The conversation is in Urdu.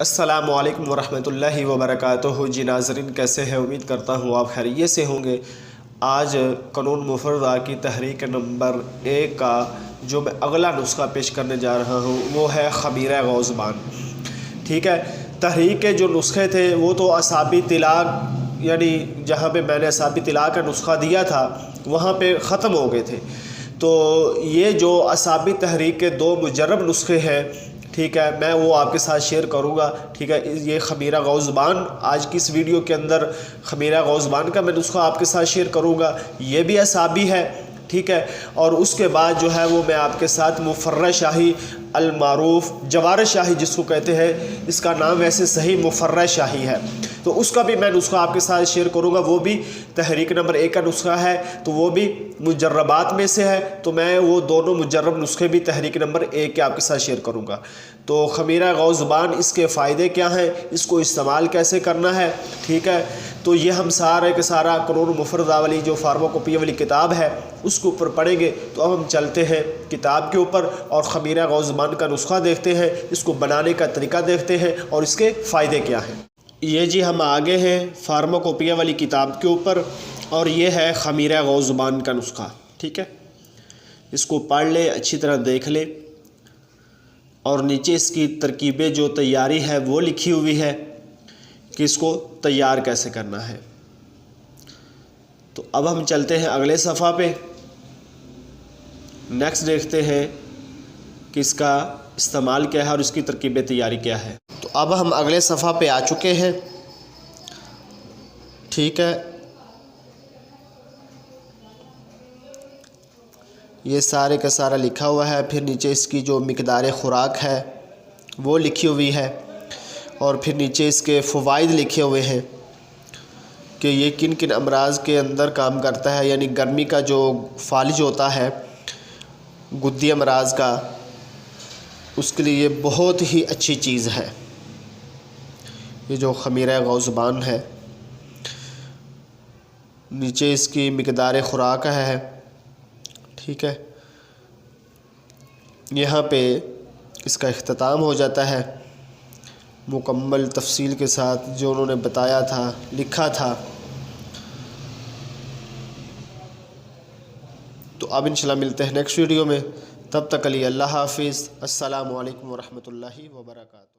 السلام علیکم ورحمۃ اللہ وبرکاتہ۔ جی ناظرین، کیسے ہیں؟ امید کرتا ہوں آپ خیریت سے ہوں گے۔ آج قانون مفردہ کی تحریک نمبر 1 کا جو میں اگلا نسخہ پیش کرنے جا رہا ہوں وہ ہے خمیرہ غوزبان۔ ٹھیک ہے، تحریک کے جو نسخے تھے وہ تو اعصابی طلاق، یعنی جہاں پہ میں نے اعصابی طلاق کا نسخہ دیا تھا وہاں پہ ختم ہو گئے تھے۔ تو یہ جو اعصابی تحریک کے 2 مجرب نسخے ہیں، ٹھیک ہے، میں وہ آپ کے ساتھ شیئر کروں گا۔ ٹھیک ہے، یہ خمیرہ غوزبان، آج کی اس ویڈیو کے اندر خمیرہ غوزبان کا میں نسخہ آپ کے ساتھ شیئر کروں گا، یہ بھی اعصابی ہے۔ ٹھیک ہے، اور اس کے بعد جو ہے وہ میں آپ کے ساتھ مفرہ شاہی المعروف جوار شاہی جس کو کہتے ہیں، اس کا نام ویسے صحیح مفرہ شاہی ہے، تو اس کا بھی میں نسخہ آپ کے ساتھ شیئر کروں گا۔ وہ بھی تحریک نمبر 1 کا نسخہ ہے، تو وہ بھی مجربات میں سے ہے، تو میں وہ دونوں مجرب نسخے بھی تحریک نمبر 1 کے آپ کے ساتھ شیئر کروں گا۔ تو خمیرہ غوزبان، اس کے فائدے کیا ہیں، اس کو استعمال کیسے کرنا ہے، ٹھیک ہے، تو یہ ہم سارے کے سارا قانون مفردہ والی جو فارماکوپیا والی کتاب ہے اس کے اوپر پڑھیں گے۔ تو اب ہم چلتے ہیں کتاب کے اوپر اور خمیرہ غوزبان کا نسخہ دیکھتے ہیں، اس کو بنانے کا طریقہ دیکھتے ہیں اور اس کے فائدے کیا ہیں۔ یہ جی ہم آگے ہیں فارماکوپیا والی کتاب کے اوپر، اور یہ ہے خمیرہ غوزبان کا نسخہ۔ ٹھیک ہے، اس کو پڑھ لیں، اچھی طرح دیکھ لیں، اور نیچے اس کی ترکیبیں جو تیاری ہے وہ لکھی ہوئی ہے کہ اس کو تیار کیسے کرنا ہے۔ تو اب ہم چلتے ہیں اگلے صفحہ پہ، نیکسٹ دیکھتے ہیں کہ اس کا استعمال کیا ہے اور اس کی ترکیب تیاری کیا ہے۔ تو اب ہم اگلے صفحہ پہ آ چکے ہیں۔ ٹھیک ہے، یہ سارے کا سارا لکھا ہوا ہے، پھر نیچے اس کی جو مقدار خوراک ہے وہ لکھی ہوئی ہے، اور پھر نیچے اس کے فوائد لکھے ہوئے ہیں کہ یہ کن کن امراض کے اندر کام کرتا ہے، یعنی گرمی کا جو فالج ہوتا ہے گدی امراض کا، اس کے لیے یہ بہت ہی اچھی چیز ہے یہ جو خمیرہ غوزبان ہے۔ نیچے اس کی مقدار خوراک ہے۔ ٹھیک ہے، یہاں پہ اس کا اختتام ہو جاتا ہے مکمل تفصیل کے ساتھ جو انہوں نے بتایا تھا، لکھا تھا۔ تو اب انشاءاللہ ملتے ہیں نیکسٹ ویڈیو میں، تب تک کے لیے اللہ حافظ، السلام علیکم ورحمۃ اللہ وبرکاتہ۔